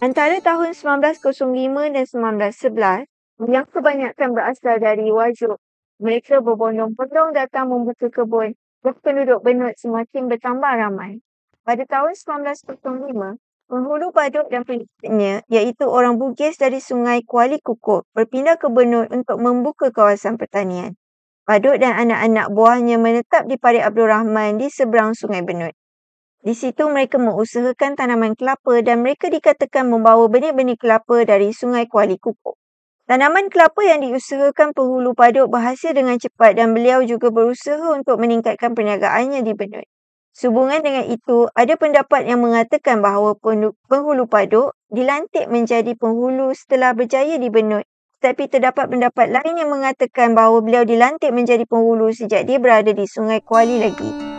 Antara tahun 1905 dan 1911, yang kebanyakan berasal dari Wajuk, mereka berbondong-bondong datang membuka kebun dan penduduk Benut semakin bertambah ramai. Pada tahun 1905, penghulu badut dan pengikutnya, iaitu orang Bugis dari Sungai Kuali Kukuk, berpindah ke Benut untuk membuka kawasan pertanian. Badut dan anak-anak buahnya menetap di Parit Abdul Rahman di seberang Sungai Benut. Di situ mereka mengusahakan tanaman kelapa dan mereka dikatakan membawa benih-benih kelapa dari Sungai Kuali Kukuk. Tanaman kelapa yang diusahakan penghulu badut berhasil dengan cepat dan beliau juga berusaha untuk meningkatkan perniagaannya di Benut. Sehubungan dengan itu, ada pendapat yang mengatakan bahawa penghulu badut dilantik menjadi penghulu setelah berjaya di Benut. Tetapi terdapat pendapat lain yang mengatakan bahawa beliau dilantik menjadi penghulu sejak dia berada di Sungai Kuali lagi.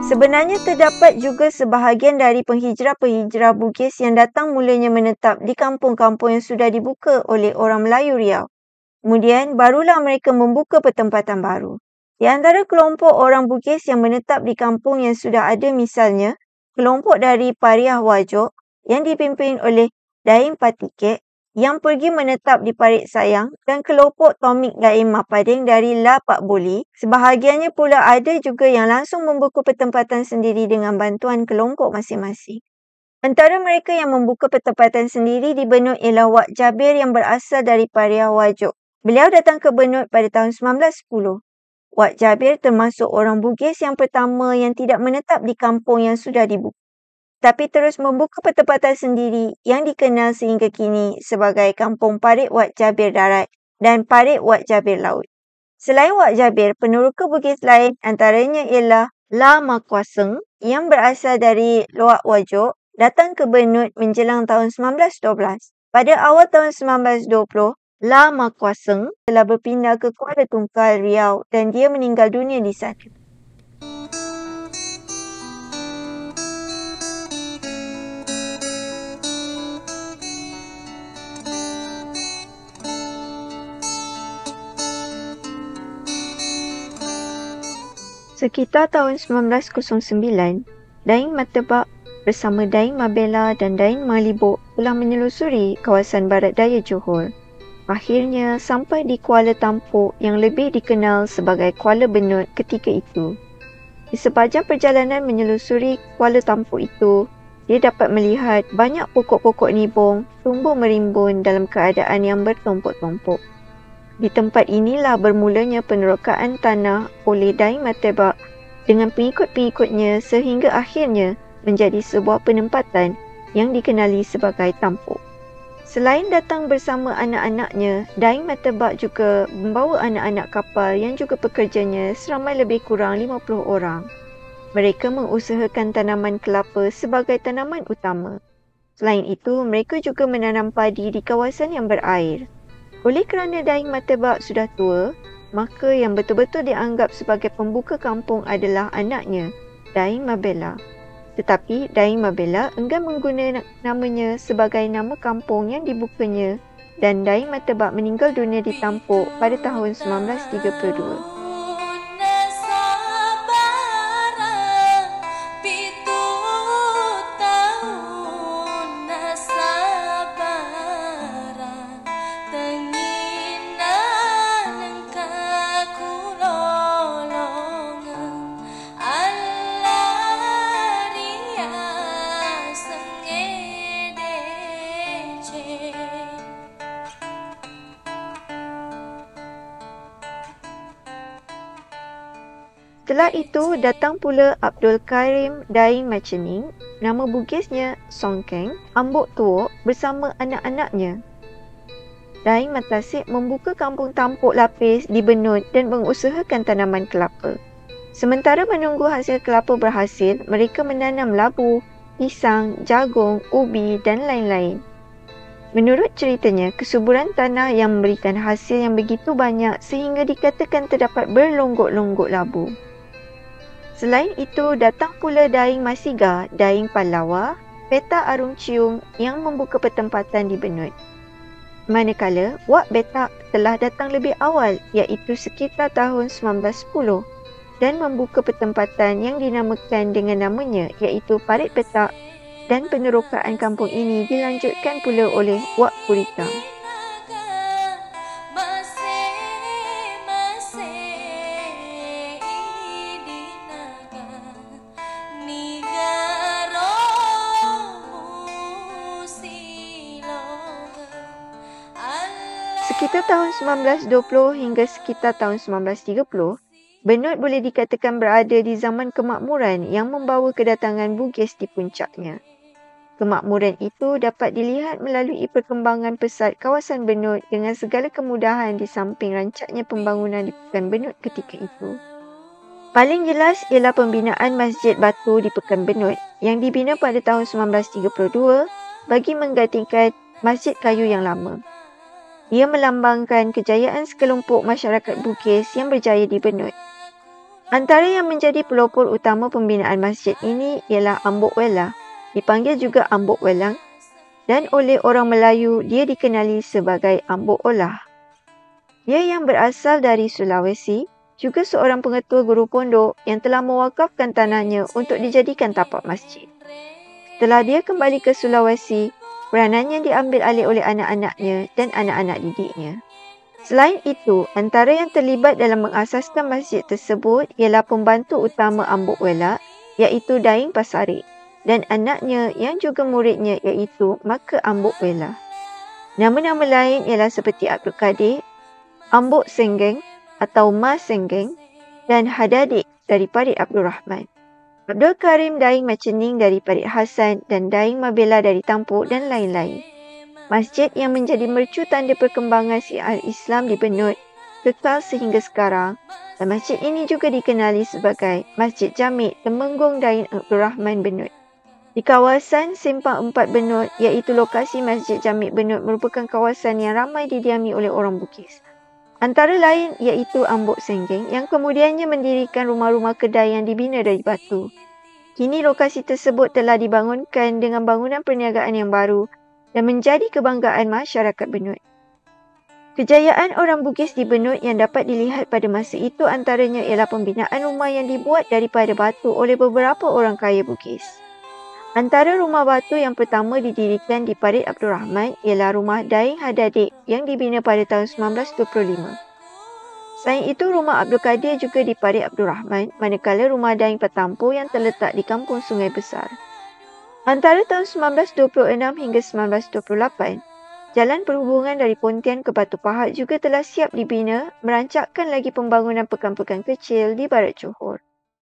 Sebenarnya terdapat juga sebahagian dari penghijrah-penghijrah Bugis yang datang mulanya menetap di kampung-kampung yang sudah dibuka oleh orang Melayu Riau. Kemudian barulah mereka membuka pertempatan baru. Di antara kelompok orang Bugis yang menetap di kampung yang sudah ada misalnya, kelompok dari Pariah Wajuk yang dipimpin oleh Daim Patikek yang pergi menetap di Parit Sayang dan kelompok Tomik Daim Mapading dari La Pak Boli. Sebahagiannya pula ada juga yang langsung membuka pertempatan sendiri dengan bantuan kelompok masing-masing. Antara mereka yang membuka pertempatan sendiri di Benut ialah Wak Jabir yang berasal dari Pariah Wajuk. Beliau datang ke Benut pada tahun 1910. Wak Jabir termasuk orang Bugis yang pertama yang tidak menetap di kampung yang sudah dibuka, tapi terus membuka pertempatan sendiri yang dikenal sehingga kini sebagai Kampung Parit Wak Jabir Darat dan Parit Wak Jabir Laut. Selain Wak Jabir, peneroka Bugis lain antaranya ialah La Makwaseng yang berasal dari Luak Wajuk datang ke Benut menjelang tahun 1912. Pada awal tahun 1920, La Makwaseng telah berpindah ke Kuala Tungkal, Riau dan dia meninggal dunia di sana. Sekitar tahun 1909, Daing Matebak bersama Daing Mabela dan Daing Malibok telah menyelusuri kawasan barat daya Johor. Akhirnya sampai di Kuala Tampuk yang lebih dikenal sebagai Kuala Benut ketika itu. Di sepanjang perjalanan menyelusuri Kuala Tampuk itu, dia dapat melihat banyak pokok-pokok nibong tumbuh merimbun dalam keadaan yang bertumpuk-tumpuk. Di tempat inilah bermulanya penerokaan tanah oleh Daing Matebak dengan pengikut-pengikutnya sehingga akhirnya menjadi sebuah penempatan yang dikenali sebagai Tampuk. Selain datang bersama anak-anaknya, Daing Matebak juga membawa anak-anak kapal yang juga pekerjanya seramai lebih kurang 50 orang. Mereka mengusahakan tanaman kelapa sebagai tanaman utama. Selain itu, mereka juga menanam padi di kawasan yang berair. Oleh kerana Daing Matebak sudah tua, maka yang betul-betul dianggap sebagai pembuka kampung adalah anaknya, Daing Mabela. Tetapi Daing Mabela enggan menggunakan namanya sebagai nama kampung yang dibukanya dan Daing Matebak meninggal dunia di Tampuk pada tahun 1932. Setelah itu datang pula Abdul Karim Daing Macening, nama Bugisnya Songkeng, Ambok Tuok bersama anak-anaknya. Daing Matasik membuka kampung Tampuk Lapis di Benut dan mengusahakan tanaman kelapa. Sementara menunggu hasil kelapa berhasil, mereka menanam labu, pisang, jagung, ubi dan lain-lain. Menurut ceritanya, kesuburan tanah yang memberikan hasil yang begitu banyak sehingga dikatakan terdapat berlonggok-longgok labu. Selain itu, datang pula Daing Masiga, Daing Palawa, Peta Arung Ciung yang membuka pertempatan di Benut. Manakala Wak Betak telah datang lebih awal iaitu sekitar tahun 1910 dan membuka pertempatan yang dinamakan dengan namanya iaitu Parit Betak, dan penerokaan kampung ini dilanjutkan pula oleh Wak Kuritang. Sekitar tahun 1920 hingga sekitar tahun 1930, Benut boleh dikatakan berada di zaman kemakmuran yang membawa kedatangan Bugis di puncaknya. Kemakmuran itu dapat dilihat melalui perkembangan pesat kawasan Benut dengan segala kemudahan di samping rancaknya pembangunan di Pekan Benut ketika itu. Paling jelas ialah pembinaan Masjid Batu di Pekan Benut yang dibina pada tahun 1932 bagi menggantikan Masjid Kayu yang lama. Ia melambangkan kejayaan sekelompok masyarakat Bugis yang berjaya di Benut. Antara yang menjadi pelopor utama pembinaan masjid ini ialah Ambok Wela, dipanggil juga Ambok Welang, dan oleh orang Melayu dia dikenali sebagai Ambok Olah. Dia yang berasal dari Sulawesi, juga seorang pengetua guru pondok yang telah mewakafkan tanahnya untuk dijadikan tapak masjid. Setelah dia kembali ke Sulawesi, peranannya diambil alih oleh anak-anaknya dan anak-anak didiknya. Selain itu, antara yang terlibat dalam mengasaskan masjid tersebut ialah pembantu utama Ambok Wela iaitu Daing Pasarik dan anaknya yang juga muridnya iaitu Maka Ambok Wela. Nama-nama lain ialah seperti Abdul Kadir, Ambok Senggeng atau Mas Senggeng dan Hadadik dari Parit Abdul Rahman. Abdul Karim Daing Macening dari Parit Hasan dan Daing Mabela dari Tampuk dan lain-lain. Masjid yang menjadi mercu tanda perkembangan syiar Islam di Benut kekal sehingga sekarang, dan masjid ini juga dikenali sebagai Masjid Jamik Temenggung Dain Abdul Rahman Benut. Di kawasan Simpang 4 Benut iaitu lokasi Masjid Jamik Benut merupakan kawasan yang ramai didiami oleh orang Bugis. Antara lain iaitu Ambok Senggeng yang kemudiannya mendirikan rumah-rumah kedai yang dibina dari batu. Kini lokasi tersebut telah dibangunkan dengan bangunan perniagaan yang baru dan menjadi kebanggaan masyarakat Benut. Kejayaan orang Bugis di Benut yang dapat dilihat pada masa itu antaranya ialah pembinaan rumah yang dibuat daripada batu oleh beberapa orang kaya Bugis. Antara rumah batu yang pertama didirikan di Parit Abdul Rahman ialah rumah Daing Hadadik yang dibina pada tahun 1925. Selain itu, rumah Abdul Kadir juga di Parit Abdul Rahman, manakala rumah Daing Petampu yang terletak di Kampung Sungai Besar. Antara tahun 1926 hingga 1928, jalan perhubungan dari Pontian ke Batu Pahat juga telah siap dibina, merancangkan lagi pembangunan pekan-pekan kecil di Barat Johor.